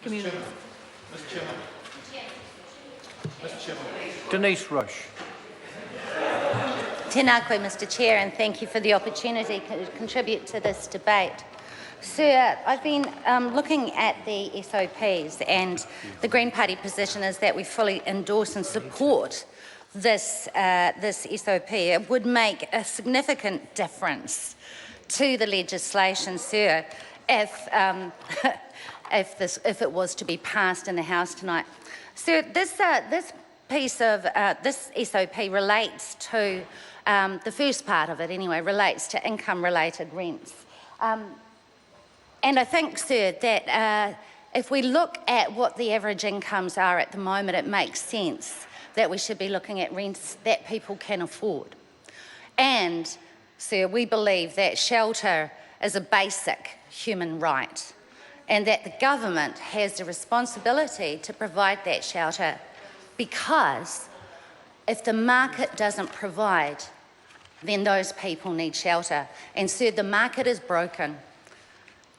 community. Mr. Chairman. Mr. Chairman. Denise Rush. Tēnā koe, Mr. Chair, and thank you for the opportunity to contribute to this debate. Sir, I've been looking at the SOPs, and the Green Party position is that we fully endorse and support this SOP. It would make a significant difference to the legislation, sir, if it was to be passed in the House tonight. Sir, this piece of this SOP relates to the first part of it anyway, relates to income-related rents. And I think, sir, that if we look at what the average incomes are at the moment, it makes sense that we should be looking at rents that people can afford. And, sir, we believe that shelter is a basic human right, and that the government has the responsibility to provide that shelter, because if the market doesn't provide, then those people need shelter. And, sir, the market is broken.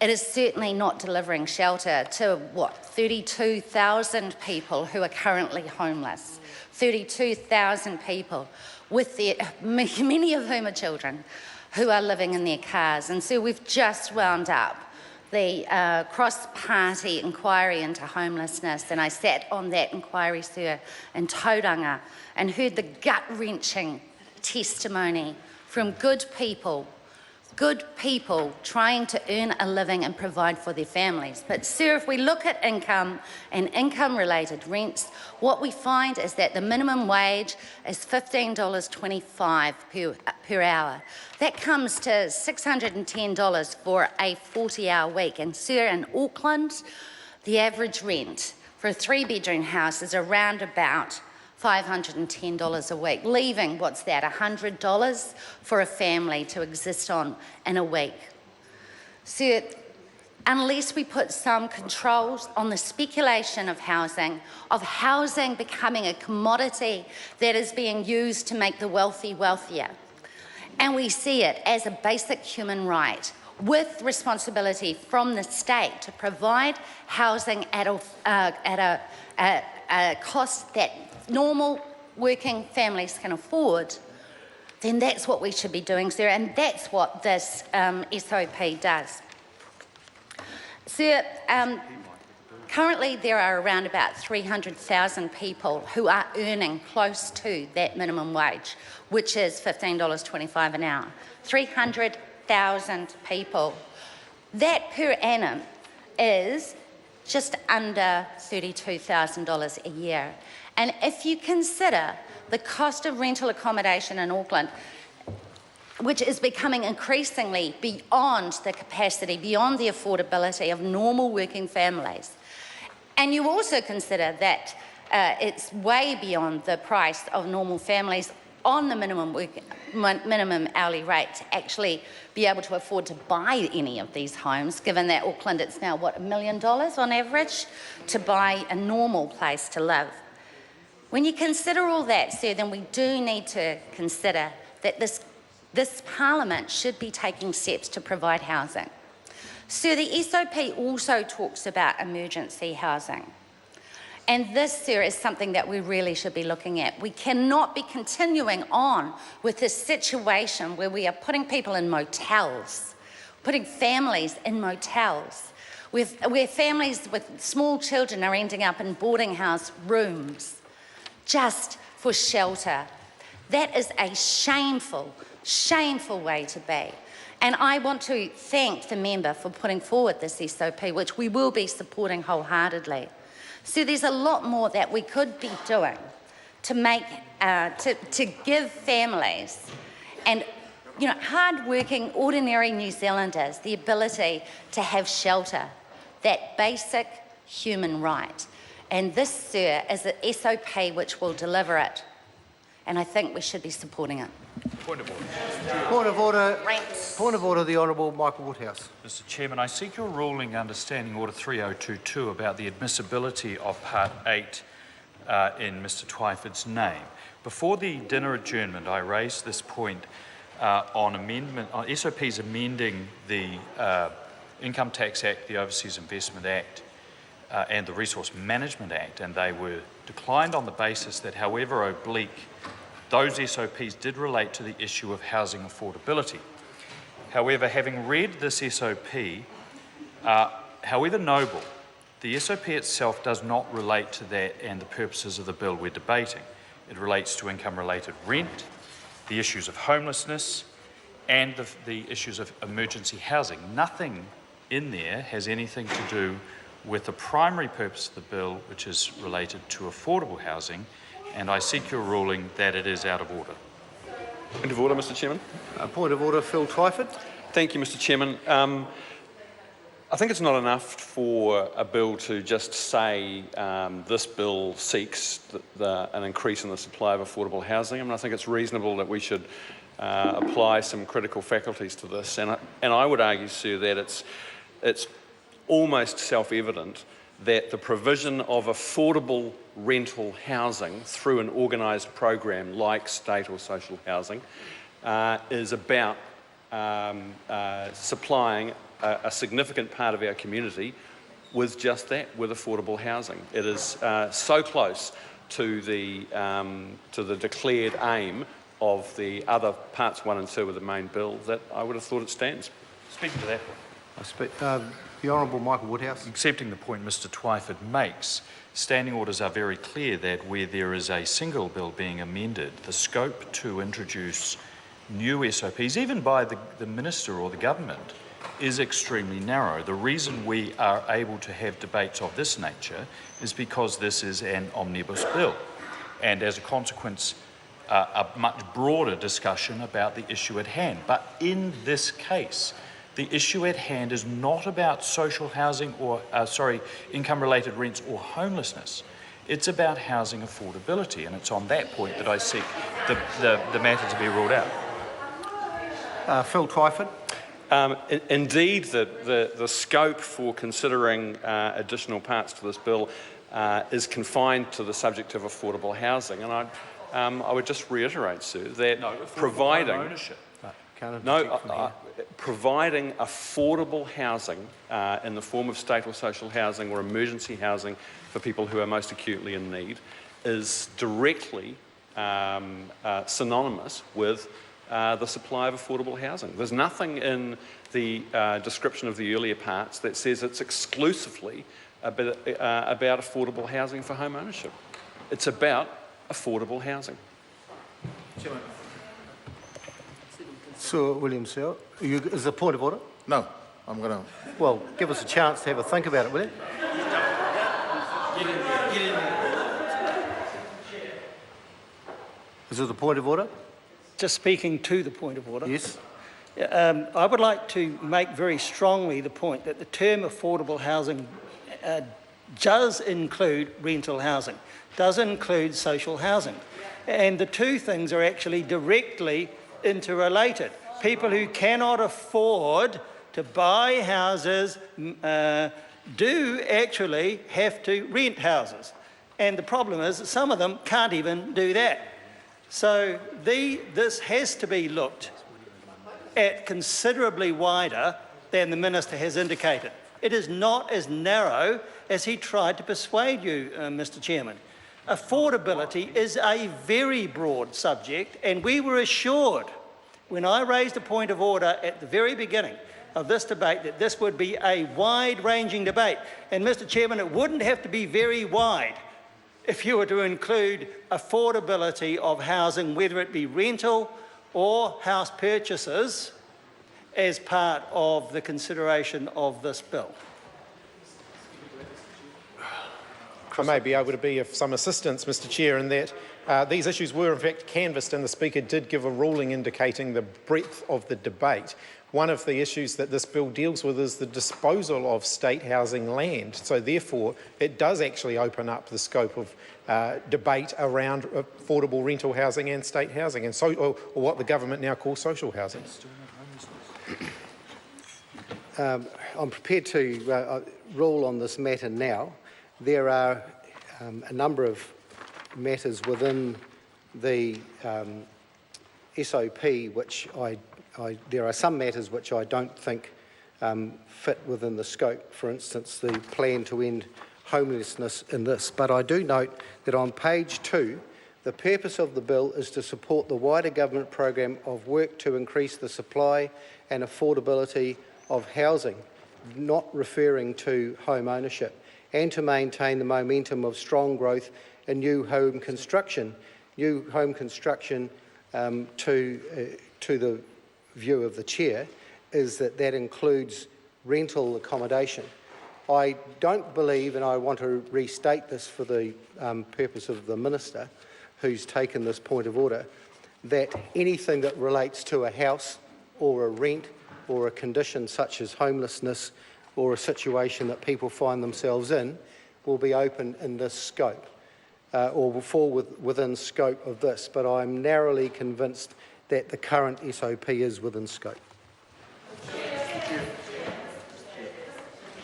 It is certainly not delivering shelter to, 32,000 people who are currently homeless. 32,000 people, with many of whom are children, who are living in their cars. And so we've just wound up the cross-party inquiry into homelessness, and I sat on that inquiry, sir, in Tauranga, and heard the gut-wrenching testimony from good people trying to earn a living and provide for their families. But, sir, if we look at income and income-related rents, what we find is that the minimum wage is $15.25 per hour. That comes to $610 for a 40-hour week. And, sir, in Auckland, the average rent for a three-bedroom house is around about $510 a week, leaving, what's that, $100 for a family to exist on in a week. So unless we put some controls on the speculation of housing becoming a commodity that is being used to make the wealthy wealthier, and we see it as a basic human right with responsibility from the state to provide housing at a cost that normal working families can afford, then that's what we should be doing, sir, and that's what this SOP does. Sir, currently there are around about 300,000 people who are earning close to that minimum wage, which is $15.25 an hour. 300,000 people. That per annum is just under $32,000 a year. And if you consider the cost of rental accommodation in Auckland, which is becoming increasingly beyond the capacity, beyond the affordability of normal working families, and you also consider that it's way beyond the price of normal families on the minimum hourly rate to actually be able to afford to buy any of these homes, given that Auckland, it's now, $1 million on average to buy a normal place to live. When you consider all that, sir, then we do need to consider that this Parliament should be taking steps to provide housing. Sir, the SOP also talks about emergency housing. And this, sir, is something that we really should be looking at. We cannot be continuing on with this situation where we are putting people in motels, putting families in motels, where families with small children are ending up in boarding house rooms just for shelter. That is a shameful, shameful way to be. And I want to thank the member for putting forward this SOP, which we will be supporting wholeheartedly. So there's a lot more that we could be doing to make, to give families and, hard-working, ordinary New Zealanders the ability to have shelter, that basic human right. And this, sir, is an SOP which will deliver it. And I think we should be supporting it. Point of order. Point of order. Rents. Point of order, the Honourable Michael Woodhouse. Mr. Chairman, I seek your ruling under Standing Order 3022 about the admissibility of Part 8 in Mr. Twyford's name. Before the dinner adjournment, I raised this point on SOPs amending the Income Tax Act, the Overseas Investment Act, and the Resource Management Act, and they were declined on the basis that, however oblique, those SOPs did relate to the issue of housing affordability. However, having read this SOP, however noble, the SOP itself does not relate to that and the purposes of the bill we're debating. It relates to income-related rent, the issues of homelessness, and the issues of emergency housing. Nothing in there has anything to do with the primary purpose of the bill, which is related to affordable housing, and I seek your ruling that it is out of order. Point of order, Mr. Chairman. Point of order, Phil Twyford. Thank you, Mr. Chairman. I think it's not enough for a bill to just say this bill seeks an increase in the supply of affordable housing. I think it's reasonable that we should apply some critical faculties to this. And I would argue, sir, that it's almost self-evident that the provision of affordable rental housing through an organised program like state or social housing is about supplying a significant part of our community with just that, with affordable housing. It is so close to the declared aim of the other parts 1 and 2 of the main bill that I would have thought it stands. Speaking to that point. The Honourable Michael Woodhouse. Accepting the point Mr. Twyford makes, standing orders are very clear that where there is a single bill being amended, the scope to introduce new SOPs, even by the Minister or the Government, is extremely narrow. The reason we are able to have debates of this nature is because this is an omnibus bill, and as a consequence, a much broader discussion about the issue at hand. But in this case, the issue at hand is not about social housing or, income-related rents or homelessness. It's about housing affordability, and it's on that point that I seek the matter to be ruled out. Phil Twyford. Indeed, the scope for considering additional parts to this bill is confined to the subject of affordable housing, and I would just reiterate, sir, that providing ownership. providing affordable housing in the form of state or social housing or emergency housing for people who are most acutely in need is directly synonymous with the supply of affordable housing. There's nothing in the description of the earlier parts that says it's exclusively about affordable housing for home ownership. It's about affordable housing. Sir William Searle. Is there a point of order? No, I'm going to... Well, give us a chance to have a think about it, will you? Is it a point of order? Just speaking to the point of order. Yes. I would like to make very strongly the point that the term affordable housing does include rental housing, does include social housing. And the two things are actually directly interrelated. People who cannot afford to buy houses do actually have to rent houses. And the problem is that some of them can't even do that. So this has to be looked at considerably wider than the Minister has indicated. It is not as narrow as he tried to persuade you, Mr. Chairman. Affordability is a very broad subject, and we were assured when I raised a point of order at the very beginning of this debate that this would be a wide-ranging debate. And Mr. Chairman, it wouldn't have to be very wide if you were to include affordability of housing, whether it be rental or house purchases, as part of the consideration of this bill. I may be able to be of some assistance, Mr. Chair, in that these issues were in fact canvassed, and the Speaker did give a ruling indicating the breadth of the debate. One of the issues that this bill deals with is the disposal of state housing land. So therefore, it does actually open up the scope of debate around affordable rental housing and state housing, and or what the government now calls social housing. I'm prepared to rule on this matter now. There are a number of matters within the SOP which there are some matters which I don't think fit within the scope. For instance, the plan to end homelessness in this, but I do note that on page 2, the purpose of the bill is to support the wider government program of work to increase the supply and affordability of housing, not referring to home ownership, and to maintain the momentum of strong growth in new home construction. New home construction, to the view of the Chair, is that includes rental accommodation. I don't believe, and I want to restate this for the purpose of the Minister, who's taken this point of order, that anything that relates to a house or a rent or a condition such as homelessness or a situation that people find themselves in will be open in this scope or will fall within scope of this. But I'm narrowly convinced that the current SOP is within scope.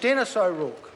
Dennis O'Rourke.